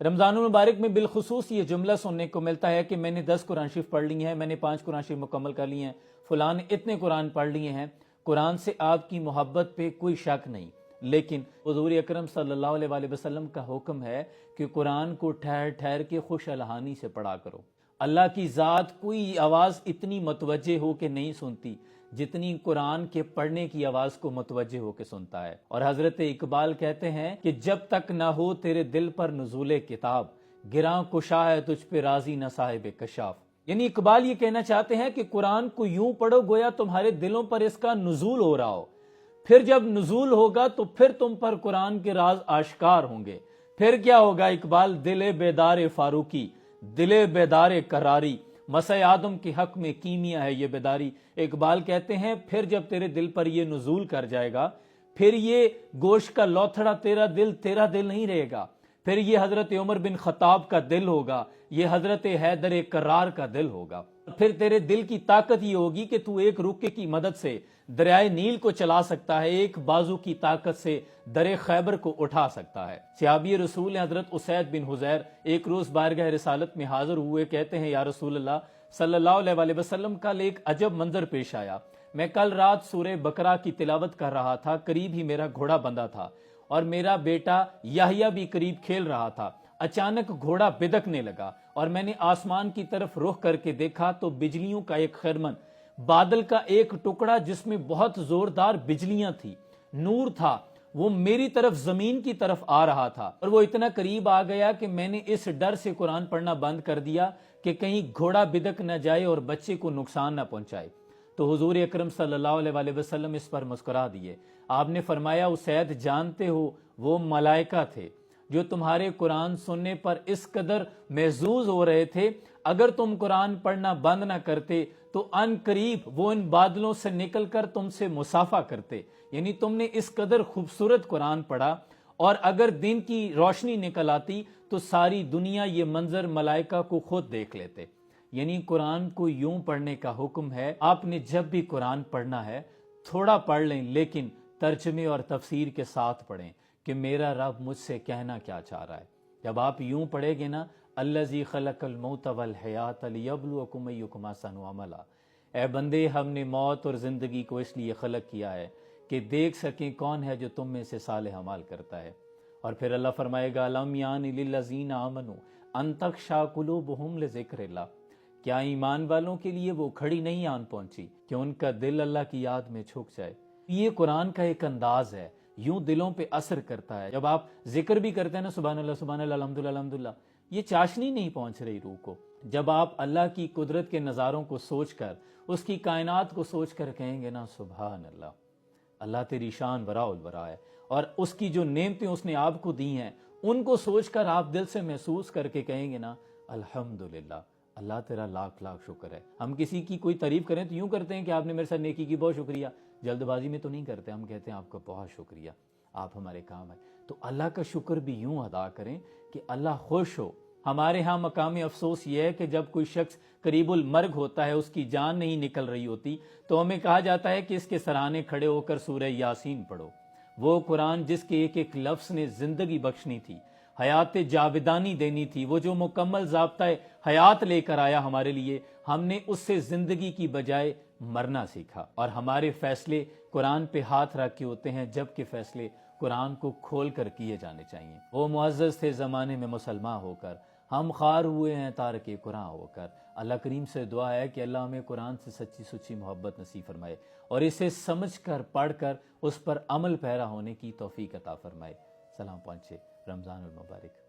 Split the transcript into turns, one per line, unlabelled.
رمضان المبارک میں بالخصوص یہ جملہ سننے کو ملتا ہے کہ میں نے 10 قرآن شریف پڑھ لی ہیں، میں نے 5 قرآن شریف مکمل کر لی ہیں، فلاں نے اتنے قرآن پڑھ لیے ہیں۔ قرآن سے آپ کی محبت پہ کوئی شک نہیں، لیکن حضور اکرم صلی اللہ علیہ وآلہ وسلم کا حکم ہے کہ قرآن کو ٹھہر ٹھہر کے خوش الحانی سے پڑھا کرو۔ اللہ کی ذات کوئی آواز اتنی متوجہ ہو کے نہیں سنتی جتنی قرآن کے پڑھنے کی آواز کو متوجہ ہو کے سنتا ہے۔ اور حضرت اقبال کہتے ہیں کہ جب تک نہ ہو تیرے دل پر نزول کتاب، گراں کشا ہے تجھ پہ راضی نہ صاحب کشاف۔ یعنی اقبال یہ کہنا چاہتے ہیں کہ قرآن کو یوں پڑھو گویا تمہارے دلوں پر اس کا نزول ہو رہا ہو، پھر جب نزول ہوگا تو پھر تم پر قرآن کے راز آشکار ہوں گے۔ پھر کیا ہوگا اقبال؟ دل بیدار فاروقی، دل بیدار قراری، مسح آدم کے حق میں کیمیا ہے یہ بیداری۔ اقبال کہتے ہیں پھر جب تیرے دل پر یہ نزول کر جائے گا، پھر یہ گوشت کا لوتھڑا تیرا دل نہیں رہے گا، پھر یہ حضرت عمر بن خطاب کا دل ہوگا، یہ حضرت حیدر کرار کا دل ہوگا۔ پھر تیرے دل کی طاقت یہ ہوگی کہ تو ایک رکے کی مدد سے دریائے نیل کو چلا سکتا ہے، ایک بازو کی طاقت سے درے خیبر کو اٹھا سکتا ہے۔ صحابی رسول حضرت اسید بن حضیر ایک روز بارگاہ رسالت میں حاضر ہوئے، کہتے ہیں یا رسول اللہ صلی اللہ علیہ وآلہ وسلم، کل ایک عجب منظر پیش آیا۔ میں کل رات سورہ بقرہ کی تلاوت کر رہا تھا، قریب ہی میرا گھوڑا بندھا تھا اور میرا بیٹا یحییٰ بھی قریب کھیل رہا تھا۔ اچانک گھوڑا بدکنے لگا اور میں نے آسمان کی طرف رخ کر کے دیکھا تو بجلیوں کا ایک خرمن، بادل کا ایک ٹکڑا جس میں بہت زوردار بجلیاں تھی، نور تھا، وہ میری طرف زمین کی طرف آ رہا تھا اور وہ اتنا قریب آ گیا کہ میں نے اس ڈر سے قرآن پڑھنا بند کر دیا کہ کہیں گھوڑا بدک نہ جائے اور بچے کو نقصان نہ پہنچائے۔ تو حضور اکرم صلی اللہ علیہ وآلہ وسلم اس پر مسکرا دیے۔ آپ نے فرمایا اسید جانتے ہو وہ ملائکہ تھے جو تمہارے قرآن سننے پر اس قدر محظوظ ہو رہے تھے، اگر تم قرآن پڑھنا بند نہ کرتے تو ان قریب وہ ان بادلوں سے نکل کر تم سے مصافحہ کرتے۔ یعنی تم نے اس قدر خوبصورت قرآن پڑھا، اور اگر دن کی روشنی نکل آتی تو ساری دنیا یہ منظر ملائکہ کو خود دیکھ لیتے۔ یعنی قرآن کو یوں پڑھنے کا حکم ہے۔ آپ نے جب بھی قرآن پڑھنا ہے تھوڑا پڑھ لیں، لیکن ترجمے اور تفسیر کے ساتھ پڑھیں کہ میرا رب مجھ سے کہنا کیا چاہ رہا ہے۔ جب آپ یوں پڑھیں گے نا، الذی خلق الموت والحیات لیبلوکم ایکم احسن عملا، اے بندے ہم نے موت اور زندگی کو اس لیے خلق کیا ہے کہ دیکھ سکیں کون ہے جو تم میں سے صالح عمل کرتا ہے۔ اور پھر اللہ فرمائے گا الم یان للذین آمنوا ان تخشع قلوبہم لذکر اللہ، کیا ایمان والوں کے لیے وہ کھڑی نہیں آن پہنچی کہ ان کا دل اللہ کی یاد میں جھک جائے۔ یہ قرآن کا ایک انداز ہے، یوں دلوں پہ اثر کرتا ہے۔ جب آپ ذکر بھی کرتے ہیں نا سبحان اللہ الحمدللہ الحمدللہ، یہ چاشنی نہیں پہنچ رہی روح کو۔ جب آپ اللہ کی قدرت کے نظاروں کو سوچ کر، اس کی کائنات کو سوچ کر کہیں گے نا سبحان اللہ، اللہ تیری شان براء البراء ہے، اور اس کی جو نعمتیں اس نے آپ کو دی ہیں ان کو سوچ کر آپ دل سے محسوس کر کے کہیں گے نا الحمدللہ، اللہ تیرا لاکھ لاکھ شکر ہے۔ ہم کسی کی کوئی تعریف کریں تو یوں کرتے ہیں کہ آپ نے میرے ساتھ نیکی کی، بہت شکریہ، جلد بازی میں تو نہیں کرتے، ہم کہتے ہیں آپ کا بہت شکریہ، آپ ہمارے کام ہے۔ تو اللہ کا شکر بھی یوں ادا کریں کہ اللہ خوش ہو۔ ہمارے ہاں مقام افسوس یہ ہے کہ جب کوئی شخص قریب المرگ ہوتا ہے، اس کی جان نہیں نکل رہی ہوتی، تو ہمیں کہا جاتا ہے کہ اس کے سرانے کھڑے ہو کر سورہ یاسین پڑھو۔ وہ قرآن جس کے ایک ایک لفظ نے زندگی بخشنی تھی، حیات جاودانی دینی تھی، وہ جو مکمل ضابطہ حیات لے کر آیا ہمارے لیے، ہم نے اس سے زندگی کی بجائے مرنا سیکھا۔ اور ہمارے فیصلے قرآن پہ ہاتھ رکھ کے ہوتے ہیں، جبکہ فیصلے قرآن کو کھول کر کیے جانے چاہیے۔ وہ معزز تھے زمانے میں مسلمان ہو کر، ہم خوار ہوئے ہیں تارک قرآن ہو کر۔ اللہ کریم سے دعا ہے کہ اللہ ہمیں قرآن سے سچی سچی محبت نصیب فرمائے اور اسے سمجھ کر پڑھ کر اس پر عمل پیرا ہونے کی توفیق عطا فرمائے۔ سلام پہنچے، رمضان المبارک۔